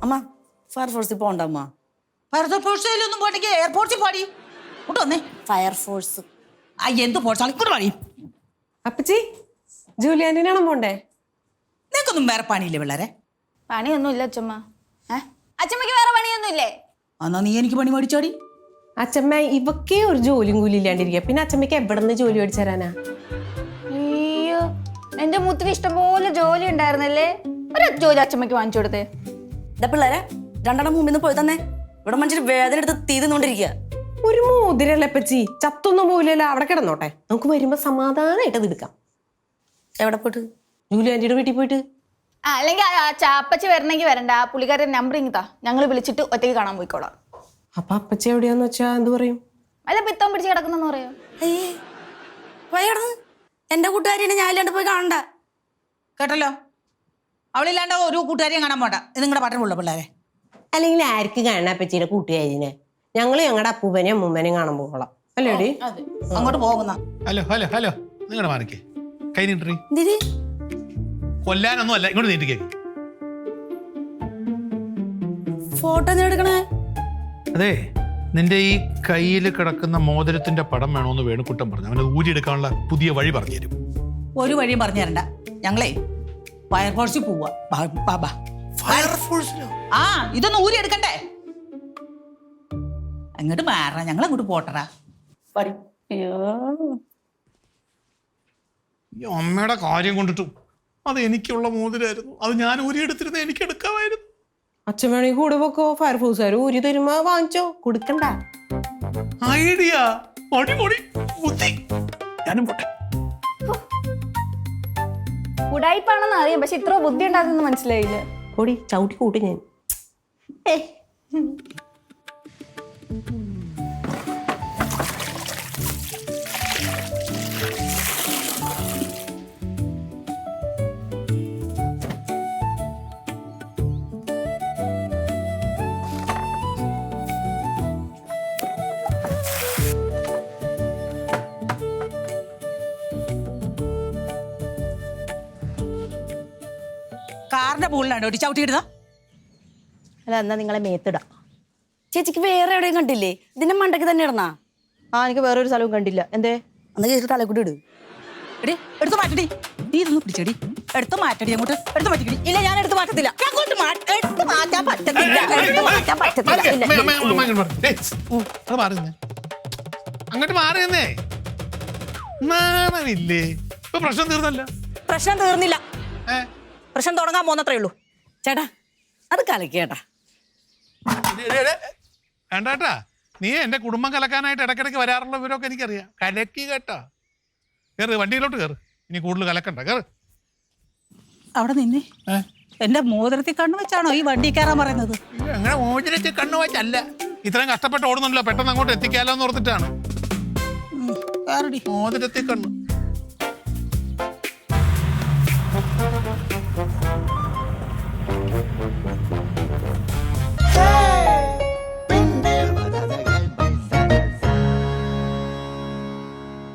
അമ്മ ഫയർഫോഴ്സിൽ പോണ്ട അമ്മ. ഫയർഫോഴ്സിലൊന്നും പോട്ടെങ്കിൽ എയർപോർട്ടിൽ പാടി കൂട്ടോ വന്നേ. ഫയർഫോഴ്സ് എന്ത് ഫോഴ്സാണ് ഇങ്ങോട്ട് പാടി. അപ്പച്ചി ജൂലിയാനാണോ പോണ്ടേ? നിനക്കൊന്നും വേറെ പണിയില്ലേ പിള്ളേരെ? പണിയൊന്നും ഇല്ല അച്ഛമ്മ. അച്ഛമ്മക്ക് വേറെ പണിയൊന്നും ഇല്ലേ? എന്നാ നീ എനിക്ക് പണി മേടിച്ചാടി. അച്ഛമ്മ ഇവക്കേ ഒരു ജോലിയും കൂലി ഇല്ലാണ്ടിരിക്കുക, പിന്നെ അച്ഛമ്മക്ക് എവിടെ നിന്ന് ജോലി മേടിച്ചു തരാനാ? അയ്യോ, എന്റെ മുത്തിന് ഇഷ്ടംപോലെ ജോലി ഉണ്ടായിരുന്നല്ലേ, ഒരു ജോലി അച്ഛമ്മക്ക് വാങ്ങിച്ചു കൊടുത്തേ. ഇതാ പിള്ളേരെ രണ്ടെണ്ണം മുമ്പിൽ നിന്ന് പോയി തന്നെ. ഇവിടെ മനുഷ്യർ വേദന എടുത്ത് തീ തിന്നോണ്ടിരിക്കുക. ഒരു മോതിരല്ലേ അപ്പച്ചി, ചത്തൊന്നും പോവില്ലല്ലോ, അവിടെ കിടന്നോട്ടെ. നമുക്ക് വരുമ്പോ സമാധാനമായിട്ട് അത് എടുക്കാം. എവിടെ പോയിട്ട്? ജൂലിയാൻ്റെ വീട്ടിൽ പോയിട്ട്. അല്ലെങ്കിൽ ചാപ്പച്ചി വരണമെങ്കിൽ വരണ്ട, പുള്ളിക്കാരുടെ നമ്പർ ഇങ്ങത്താ, ഞങ്ങൾ വിളിച്ചിട്ട് ഒറ്റയ്ക്ക് കാണാൻ പോയിക്കോളാം. അപ്പൊ അപ്പച്ചി എവിടെയാന്ന് വെച്ചാ എന്ത് പറയും? അല്ല പിത്തം പിടിച്ച് കിടക്കുന്നെന്ന് പറയോ? പോയടന്ന് എന്റെ കൂട്ടുകാരിനെ ഞാൻ ഇല്ലാണ്ട് പോയി കാണണ്ട കേട്ടല്ലോ. അവളില്ലാണ്ട് ഒരു കൂട്ടുകാരിയും കാണാൻ പോണ്ട. ഇത് നിങ്ങളുടെ പട്ടണമുള്ള പിള്ളേരെ. അല്ലെങ്കിൽ ആർക്ക് കാണാൻ അപ്പച്ചിയുടെ കൂട്ടുകാരിനെ? ഞങ്ങള് ഞങ്ങളുടെ അപ്പൂപ്പനെയും അമ്മൂമ്മനെയും കാണാൻ പോകலாம் അല്ലേടി? അങ്ങോട്ട് പോകുന്ന. ഹലോ ഹലോ ഹലോ, നിങ്ങളുടെ മാറിക്കേ കൈ നീട്ടി. എന്തിരി കൊല്ലാനൊന്നും അല്ല, ഇങ്ങോട്ട് നീട്ടിക്കേ. ഫോട്ടോ എടുക്കണേ? അതെ, നിന്റെ ഈ കയ്യിൽ കിടക്കുന്ന മോതിരത്തിന്റെ പടം വേണോന്ന് വേണുക്കുട്ടൻ പറഞ്ഞു. അവനത് ഊരിയെടുക്കാനുള്ള പുതിയ വഴി പറഞ്ഞു തരും. ഒരു വഴിയും പറഞ്ഞു തരണ്ട. ഞങ്ങളെ ഫയർഫോഴ്സിൽ പോവാ. ആ ഇതൊന്നും ഊരി എടുക്കണ്ടേ? അങ്ങോട്ട് മാറാ, ഞങ്ങൾ അങ്ങോട്ട് പോട്ടറാ. പടി. ഈ അമ്മയുടെ കാര്യം കൊണ്ടിട്ടും അത് എനിക്കുള്ള മോതിരായിരുന്നു. അത് ഞാൻ ഊരിയെടുത്തിരുന്ന എനിക്ക് എടുക്കാമായിരുന്നു. അച്ഛൻ വേണമെങ്കിൽ കൂടെ പോക്കോ, ഫയർഫോഴ്സുകാർ ഊരി തരുമ്പോ വാങ്ങിച്ചോ, കൊടുക്കണ്ട. ഐഡിയ അടിപൊളി ബുദ്ധി. ഞാനും പോട്ടെ. ഉടായിപ്പാണെന്ന് അറിയാം, പക്ഷെ ഇത്ര ബുദ്ധി ഉണ്ടാകുന്ന മനസ്സിലായില്ല. ഓടി ചവിട്ടി കൂട്ടി ഞാൻ. കാറിന്റെ മുകളിലാണ് ഒരു ചവിട്ടി ഇടുന്ന. അല്ല എന്നാ നിങ്ങളെ മേത്തിടാം. ചേച്ചിക്ക് വേറെ എവിടെയും കണ്ടില്ലേ? ഇതിന്റെ മണ്ടയ്ക്ക് തന്നെ ഇടന്നാ? എനിക്ക് വേറൊരു സ്ഥലവും കണ്ടില്ല. എന്തേ? അന്ന് ചേച്ചി തലക്കൂട്ടി ഇട്. എടി എടുത്ത് മാറ്റടി. നീ ഇതൊന്ന് പിടിച്ചടി. എടുത്ത് മാറ്റടി, അങ്ങോട്ട് എടുത്ത് മാറ്റിക്കടി. ഇല്ല, ഞാൻ എടുത്ത് മാറ്റത്തില്ല. അങ്ങോട്ട് എടുത്ത് മാറ്റാൻ പറ്റത്തില്ല. എടുത്ത് മാറ്റാൻ പറ്റത്തില്ല. അങ്ങോട്ട് മാറിയെന്നേ. നാണമില്ലേ? ഇപ്പൊ പ്രശ്നം തീർന്നല്ല. പ്രശ്നം തീർന്നില്ല, പ്രശ്നം തുടങ്ങാൻ പോന്നത്രേ ഉള്ളൂ. ചേട്ടാ അത് കലക്കേട്ടാ. വേണ്ടാട്ടാ, നീ എന്റെ കുടുംബം കലക്കാനായിട്ട് ഇടയ്ക്കിടയ്ക്ക് വരാറുള്ള വിവരമൊക്കെ എനിക്കറിയാം. കലക്കി കേട്ടാ. കേറ്, വണ്ടിയിലോട്ട് കേറ്. ഇനി കൂടുതൽ കലക്കണ്ട, കേറ്. അവിടെ നിന്നെ എന്റെ മോതിരത്തിൽ കണ്ണു വെച്ചാണോ ഈ വണ്ടി കയറാൻ പറയുന്നത്? അങ്ങനെ മോചനത്തിൽ കണ്ണു വെച്ചല്ല, ഇത്രയും കഷ്ടപ്പെട്ട് ഓടുന്നുണ്ടല്ലോ, പെട്ടെന്ന് അങ്ങോട്ട് എത്തിക്കാലോ എന്ന് ഓർത്തിട്ടാണ്. മോതിരത്തിൽ കണ്ണു.